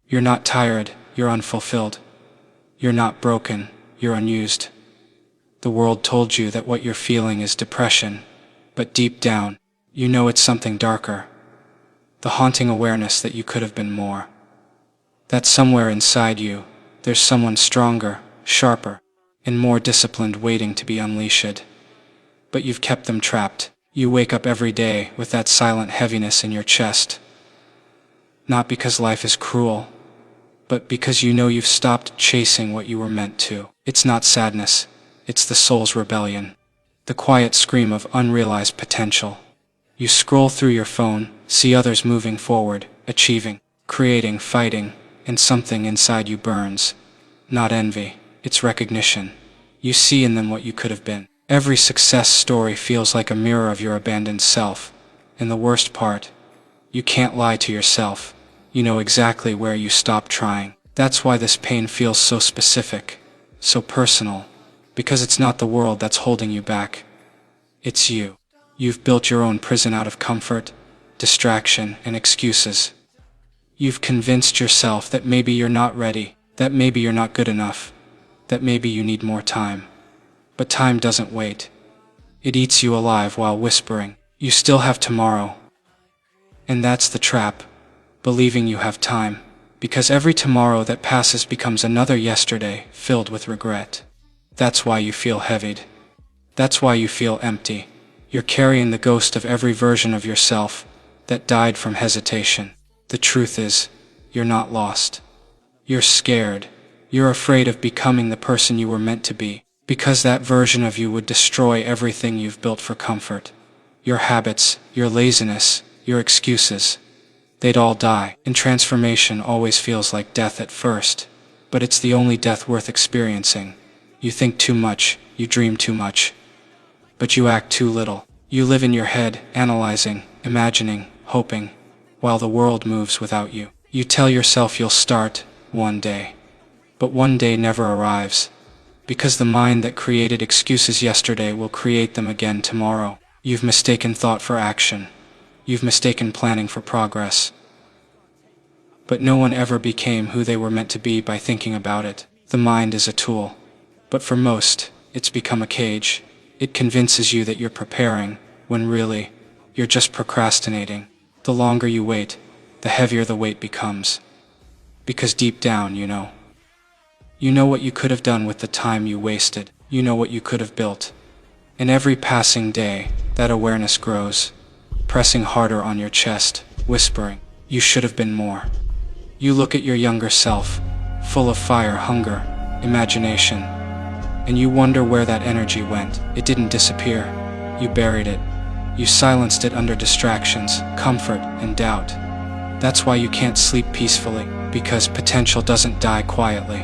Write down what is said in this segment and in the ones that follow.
You're not tired, you're unfulfilled. You're not broken, you're unused. The world told you that what you're feeling is depression, but deep down, you know it's something darker. The haunting awareness that you could have been more. That somewhere inside you, there's someone stronger, sharper, and more disciplined waiting to be unleashed. But you've kept them trapped. You wake up every day with that silent heaviness in your chest. Not because life is cruel, but because you know you've stopped chasing what you were meant to. It's not sadness, it's the soul's rebellion. The quiet scream of unrealized potential. You scroll through your phone, see others moving forward, achieving, creating, fighting, and something inside you burns. Not envy, it's recognition. You see in them what you could have been. Every success story feels like a mirror of your abandoned self. And the worst part, you can't lie to yourself. You know exactly where you stopped trying. That's why this pain feels so specific, so personal, because it's not the world that's holding you back. It's you. You've built your own prison out of comfort, distraction, and excuses. You've convinced yourself that maybe you're not ready, that maybe you're not good enough, that maybe you need more time. But time doesn't wait. It eats you alive while whispering, you still have tomorrow. And that's the trap, believing you have time, because every tomorrow that passes becomes another yesterday filled with regret. That's why you feel heavied. That's why you feel empty. You're carrying the ghost of every version of yourself that died from hesitation. The truth is, you're not lost. You're scared. You're afraid of becoming the person you were meant to be, because that version of you would destroy everything you've built for comfort. Your habits, your laziness, your excuses. They'd all die, and transformation always feels like death at first, but it's the only death worth experiencing. You think too much, you dream too much, but you act too little. You live in your head, analyzing, imagining, hoping, while the world moves without you. You tell yourself you'll start, one day. But one day never arrives, because the mind that created excuses yesterday will create them again tomorrow. You've mistaken thought for action. You've mistaken planning for progress. But no one ever became who they were meant to be by thinking about it. The mind is a tool. But for most, it's become a cage. It convinces you that you're preparing, when really, you're just procrastinating. The longer you wait, the heavier the weight becomes. Because deep down, you know. You know what you could have done with the time you wasted. You know what you could have built. In every passing day, that awareness grows, pressing harder on your chest, whispering, you should have been more. You look at your younger self, full of fire, hunger, imagination, and you wonder where that energy went. It didn't disappear. You buried it. You silenced it under distractions, comfort, and doubt. That's why you can't sleep peacefully, because potential doesn't die quietly.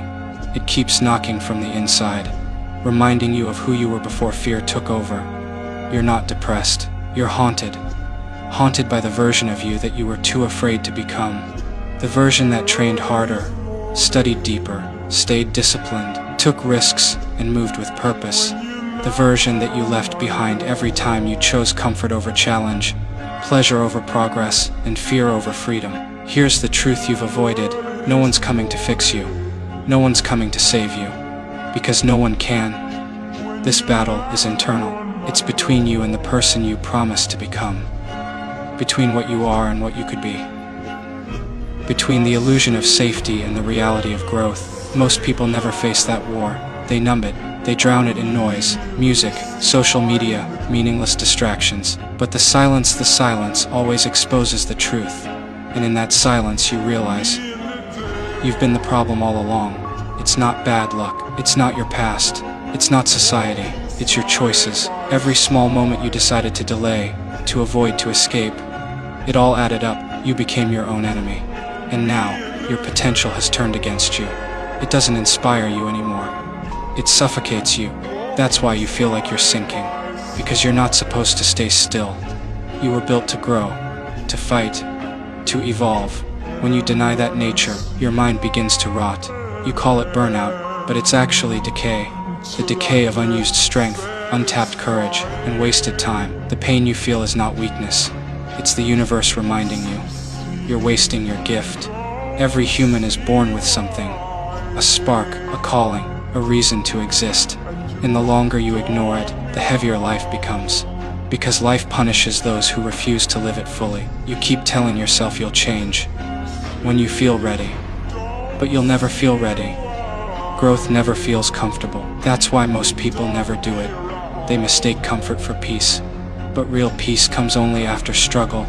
It keeps knocking from the inside, reminding you of who you were before fear took over. You're not depressed. You're haunted. Haunted by the version of you that you were too afraid to become. The version that trained harder, studied deeper, stayed disciplined, took risks, and moved with purpose. The version that you left behind every time you chose comfort over challenge, pleasure over progress, and fear over freedom. Here's the truth you've avoided. No one's coming to fix you. No one's coming to save you. Because no one can. This battle is internal. It's between you and the person you promised to become. Between what you are and what you could be. Between the illusion of safety and the reality of growth. Most people never face that war. They numb it. They drown it in noise, music, social media, meaningless distractions. But the silence always exposes the truth. And in that silence you realize, you've been the problem all along. It's not bad luck. It's not your past. It's not society. It's your choices. Every small moment you decided to delay, to avoid, to escape, it all added up. You became your own enemy. And now, your potential has turned against you. It doesn't inspire you anymore. It suffocates you. That's why you feel like you're sinking. Because you're not supposed to stay still. You were built to grow, to fight, to evolve. When you deny that nature, your mind begins to rot. You call it burnout, but it's actually decay. The decay of unused strength, untapped courage, and wasted time. The pain you feel is not weakness. It's the universe reminding you. You're wasting your gift. Every human is born with something, a spark, a calling, a reason to exist. And the longer you ignore it, the heavier life becomes. Because life punishes those who refuse to live it fully. You keep telling yourself you'll change when you feel ready, but you'll never feel ready. Growth never feels comfortable. That's why most people never do it. They mistake comfort for peace. But real peace comes only after struggle.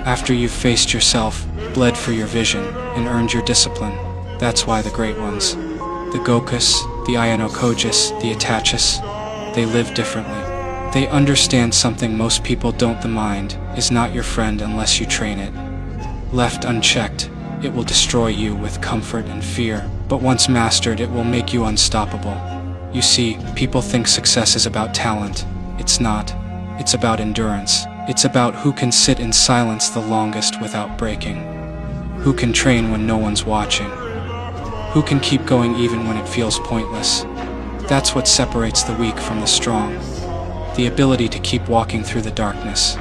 After you've faced yourself, bled for your vision, and earned your discipline. That's why the great ones, the Gokus, the Ayanokojis, the Itachis, they live differently. They understand something most people don't. The mind is not your friend unless you train it. Left unchecked, it will destroy you with comfort and fear, but once mastered, it will make you unstoppable. You see, people think success is about talent. It's not. It's about endurance. It's about who can sit in silence the longest without breaking. Who can train when no one's watching. Who can keep going even when it feels pointless. That's what separates the weak from the strong. The ability to keep walking through the darkness.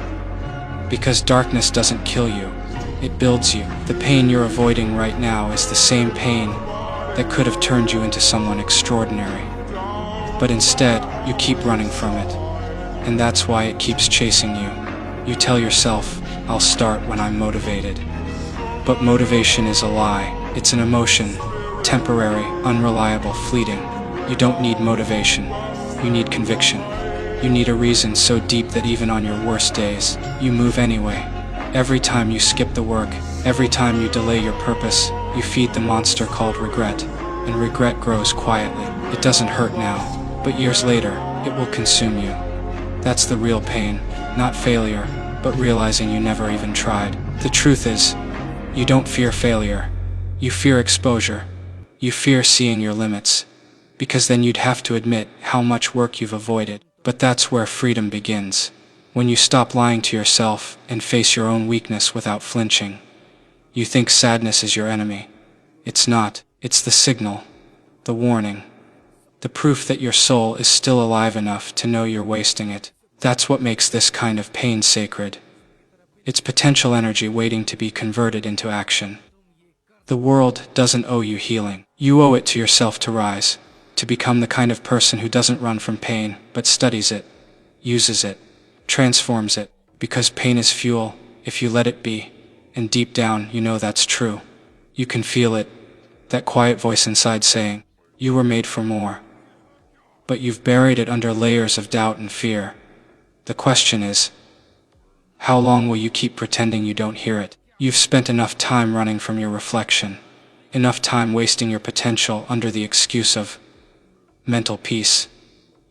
Because darkness doesn't kill you, it builds you. The pain you're avoiding right now is the same pain that could have turned you into someone extraordinary. But instead, you keep running from it. And that's why it keeps chasing you. You tell yourself, I'll start when I'm motivated. But motivation is a lie. It's an emotion, temporary, unreliable, fleeting. You don't need motivation. You need conviction. You need a reason so deep that even on your worst days, you move anyway. Every time you skip the work, every time you delay your purpose, you feed the monster called regret. And regret grows quietly. It doesn't hurt now, but years later, it will consume you. That's the real pain, not failure, but realizing you never even tried. The truth is, you don't fear failure. You fear exposure. You fear seeing your limits. Because then you'd have to admit how much work you've avoided. But that's where freedom begins. When you stop lying to yourself and face your own weakness without flinching. You think sadness is your enemy. It's not. It's the signal, the warning, the proof that your soul is still alive enough to know you're wasting it. That's what makes this kind of pain sacred. It's potential energy waiting to be converted into action. The world doesn't owe you healing. You owe it to yourself to rise, to become the kind of person who doesn't run from pain, but studies it, uses it, transforms it, because pain is fuel if you let it be, and deep down you know that's true. You can feel it, that quiet voice inside saying, you were made for more. But you've buried it under layers of doubt and fear. The question is, how long will you keep pretending you don't hear it? You've spent enough time running from your reflection, enough time wasting your potential under the excuse of mental peace.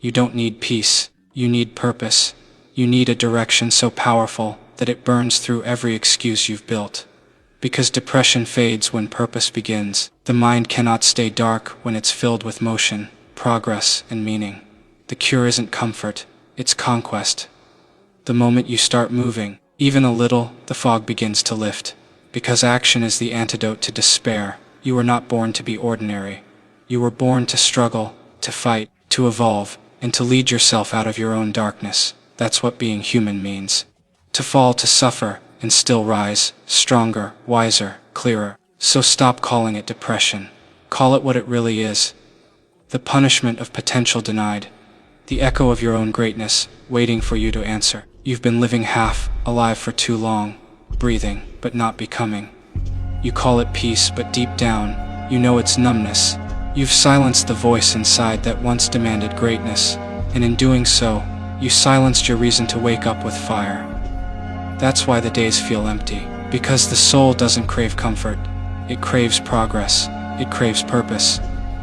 You don't need peace, you need purpose. You need a direction so powerful that it burns through every excuse you've built. Because depression fades when purpose begins. The mind cannot stay dark when it's filled with motion, progress, and meaning. The cure isn't comfort, it's conquest. The moment you start moving, even a little, the fog begins to lift. Because action is the antidote to despair. You were not born to be ordinary. You were born to struggle, to fight, to evolve, and to lead yourself out of your own darkness. That's what being human means. To fall, to suffer, and still rise, stronger, wiser, clearer. So stop calling it depression. Call it what it really is. The punishment of potential denied. The echo of your own greatness, waiting for you to answer. You've been living half, alive for too long, breathing, but not becoming. You call it peace, but deep down, you know it's numbness. You've silenced the voice inside that once demanded greatness, and in doing so, you silenced your reason to wake up with fire. That's why the days feel empty. Because the soul doesn't crave comfort. It craves progress. It craves purpose.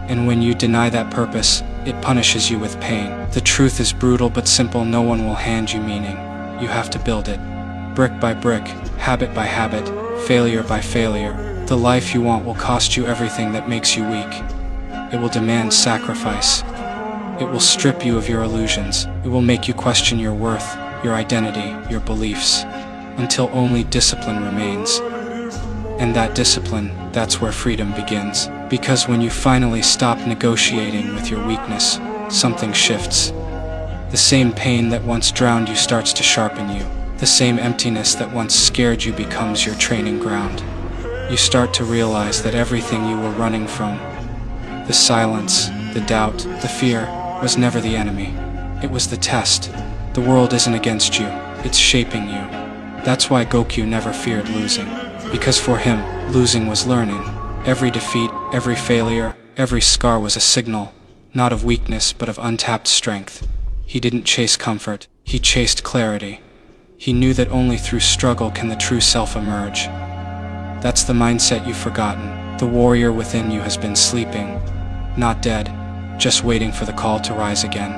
And when you deny that purpose, it punishes you with pain. The truth is brutal but simple. No one will hand you meaning. You have to build it. Brick by brick, habit by habit, failure by failure. The life you want will cost you everything that makes you weak. It will demand sacrifice. It will strip you of your illusions. It will make you question your worth, your identity, your beliefs, until only discipline remains. And that discipline, that's where freedom begins. Because when you finally stop negotiating with your weakness, something shifts. The same pain that once drowned you starts to sharpen you. The same emptiness that once scared you becomes your training ground. you start to realize that everything you were running from, the silence, the doubt, the fear, was never the enemy. It was the test. The world isn't against you, it's shaping you. That's why Goku never feared losing. Because for him, losing was learning. Every defeat, every failure, every scar was a signal, not of weakness but of untapped strength. He didn't chase comfort, he chased clarity. He knew that only through struggle can the true self emerge. That's the mindset you've forgotten. The warrior within you has been sleeping, not dead, just waiting for the call to rise again.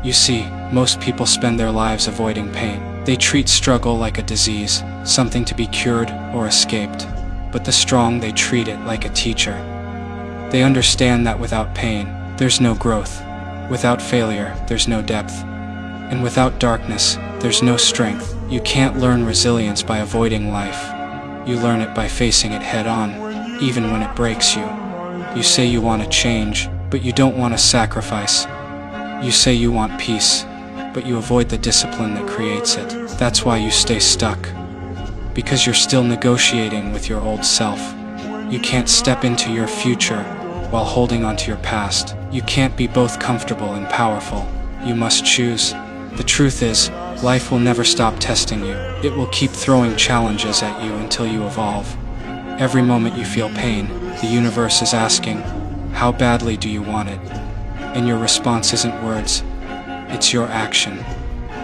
You see, most people spend their lives avoiding pain. They treat struggle like a disease, something to be cured or escaped. But the strong, they treat it like a teacher. They understand that without pain, there's no growth. Without failure, there's no depth. And without darkness, there's no strength. You can't learn resilience by avoiding life. You learn it by facing it head on, even when it breaks you. You say you want to change, but you don't want to sacrifice. You say you want peace, but you avoid the discipline that creates it. That's why you stay stuck. Because you're still negotiating with your old self. You can't step into your future while holding on to your past. You can't be both comfortable and powerful. You must choose. The truth is, life will never stop testing you. It will keep throwing challenges at you until you evolve. Every moment you feel pain, the universe is asking, how badly do you want it? And your response isn't words, it's your action.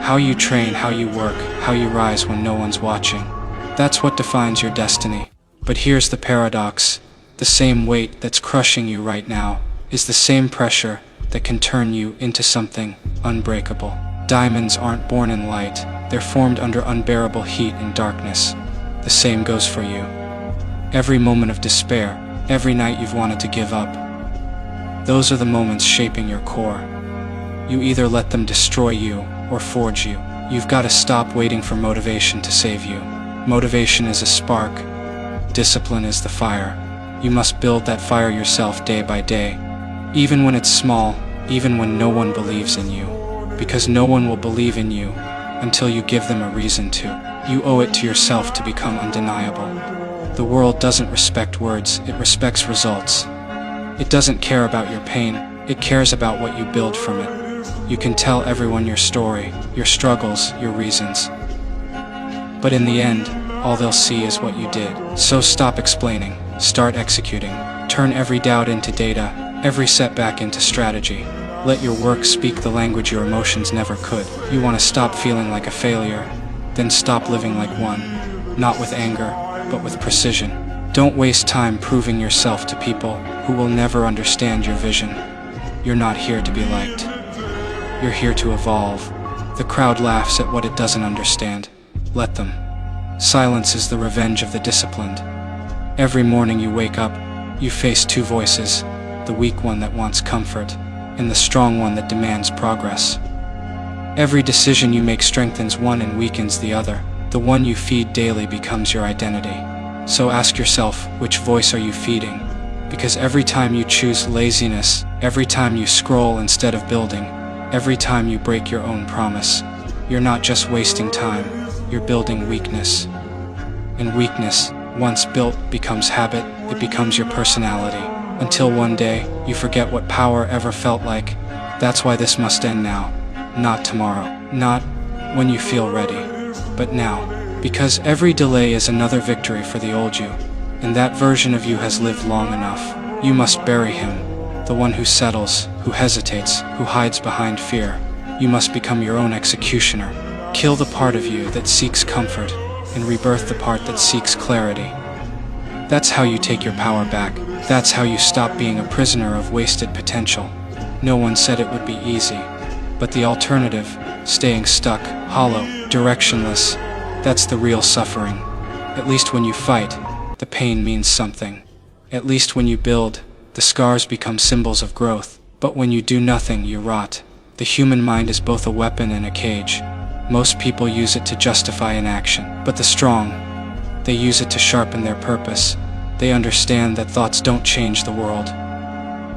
How you train, how you work, how you rise when no one's watching. That's what defines your destiny. But here's the paradox. The same weight that's crushing you right now is the same pressure that can turn you into something unbreakable. Diamonds aren't born in light, they're formed under unbearable heat and darkness. The same goes for you. Every moment of despair, every night you've wanted to give up, those are the moments shaping your core. You either let them destroy you or forge you. You've got to stop waiting for motivation to save you. Motivation is a spark. Discipline is the fire. You must build that fire yourself day by day. Even when it's small, even when no one believes in you. Because no one will believe in you until you give them a reason to. You owe it to yourself to become undeniable. The world doesn't respect words, it respects results. It doesn't care about your pain, it cares about what you build from it. You can tell everyone your story, your struggles, your reasons. But in the end, all they'll see is what you did. So stop explaining, start executing. Turn every doubt into data, every setback into strategy. Let your work speak the language your emotions never could. You want to stop feeling like a failure, then stop living like one. Not with anger, but with precision. Don't waste time proving yourself to people who will never understand your vision. You're not here to be liked. You're here to evolve. The crowd laughs at what it doesn't understand. Let them. Silence is the revenge of the disciplined. Every morning you wake up, you face two voices, the weak one that wants comfort, and the strong one that demands progress. Every decision you make strengthens one and weakens the other. The one you feed daily becomes your identity. So ask yourself, which voice are you feeding? Because every time you choose laziness, every time you scroll instead of building, every time you break your own promise, you're not just wasting time, you're building weakness. And weakness, once built, becomes habit, it becomes your personality. Until one day, you forget what power ever felt like. That's why this must end now, not tomorrow, not when you feel ready, but now. Because every delay is another victory for the old you, and that version of you has lived long enough. You must bury him, the one who settles, who hesitates, who hides behind fear. You must become your own executioner. Kill the part of you that seeks comfort, and rebirth the part that seeks clarity. That's how you take your power back. That's how you stop being a prisoner of wasted potential. No one said it would be easy, but the alternative, staying stuck, hollow, directionless, that's the real suffering. At least when you fight, the pain means something. At least when you build, the scars become symbols of growth. But when you do nothing, you rot. The human mind is both a weapon and a cage. Most people use it to justify inaction. But the strong, they use it to sharpen their purpose. They understand that thoughts don't change the world.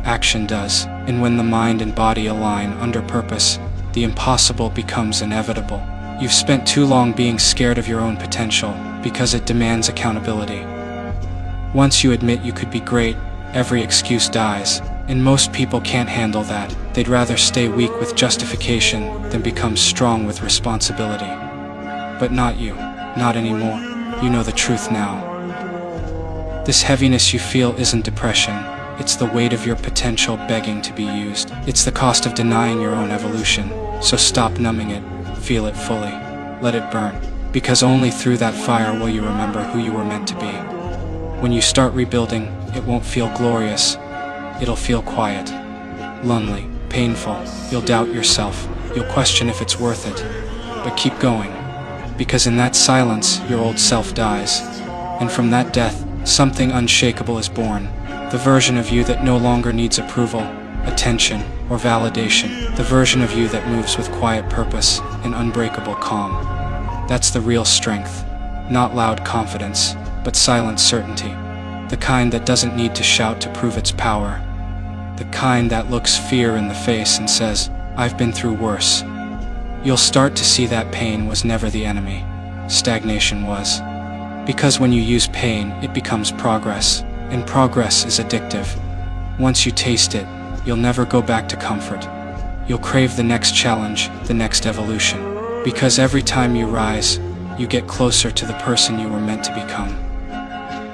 Action does. And when the mind and body align under purpose, the impossible becomes inevitable. You've spent too long being scared of your own potential because it demands accountability. Once you admit you could be great, every excuse dies. And most people can't handle that. They'd rather stay weak with justification than become strong with responsibility. But not you. Not anymore. You know the truth now. This heaviness you feel isn't depression. It's the weight of your potential begging to be used. It's the cost of denying your own evolution. So stop numbing it. Feel it fully. Let it burn. Because only through that fire will you remember who you were meant to be. When you start rebuilding, it won't feel glorious. It'll feel quiet, lonely, painful. You'll doubt yourself. You'll question if it's worth it. But keep going. Because in that silence, your old self dies. And from that death, something unshakable is born. The version of you that no longer needs approval, attention, or validation. The version of you that moves with quiet purpose and unbreakable calm. That's the real strength. Not loud confidence, but silent certainty. The kind that doesn't need to shout to prove its power. The kind that looks fear in the face and says, I've been through worse. You'll start to see that pain was never the enemy. Stagnation was. Because when you use pain, it becomes progress. And progress is addictive. Once you taste it, you'll never go back to comfort. You'll crave the next challenge, the next evolution. Because every time you rise, you get closer to the person you were meant to become.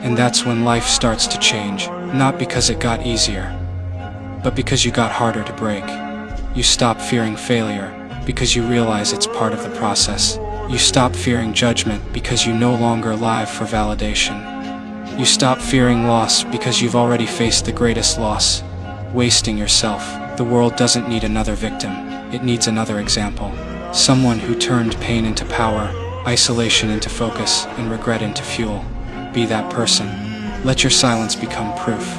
And that's when life starts to change, not because it got easier, but because you got harder to break. You stop fearing failure because you realize it's part of the process. You stop fearing judgment because you no longer live for validation. You stop fearing loss because you've already faced the greatest loss, wasting yourself. The world doesn't need another victim, it needs another example. Someone who turned pain into power, isolation into focus, and regret into fuel. Be that person. Let your silence become proof.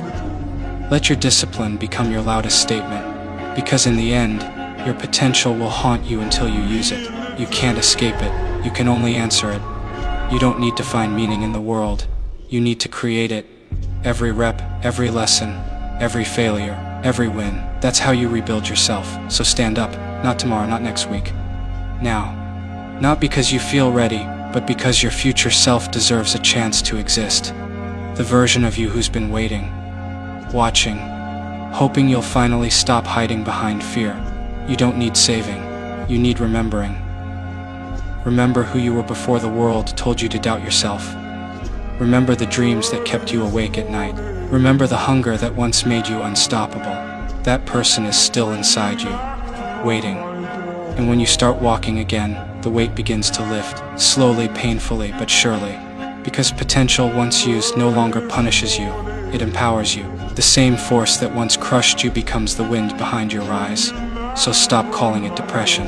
Let your discipline become your loudest statement. Because in the end, your potential will haunt you until you use it. You can't escape it. You can only answer it. You don't need to find meaning in the world. You need to create it. Every rep, every lesson, every failure, every win. That's how you rebuild yourself. So stand up. Not tomorrow, not next week. Now. Not because you feel ready, but because your future self deserves a chance to exist. The version of you who's been waiting, watching, hoping you'll finally stop hiding behind fear. You don't need saving, you need remembering. Remember who you were before the world told you to doubt yourself. Remember the dreams that kept you awake at night. Remember the hunger that once made you unstoppable. That person is still inside you, waiting. And when you start walking again, the weight begins to lift, slowly, painfully, but surely. Because potential once used no longer punishes you, it empowers you. The same force that once crushed you becomes the wind behind your rise. So stop calling it depression.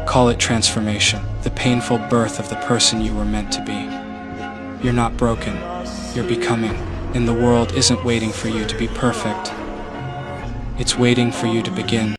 Call it transformation, the painful birth of the person you were meant to be. You're not broken, you're becoming, and the world isn't waiting for you to be perfect. It's waiting for you to begin.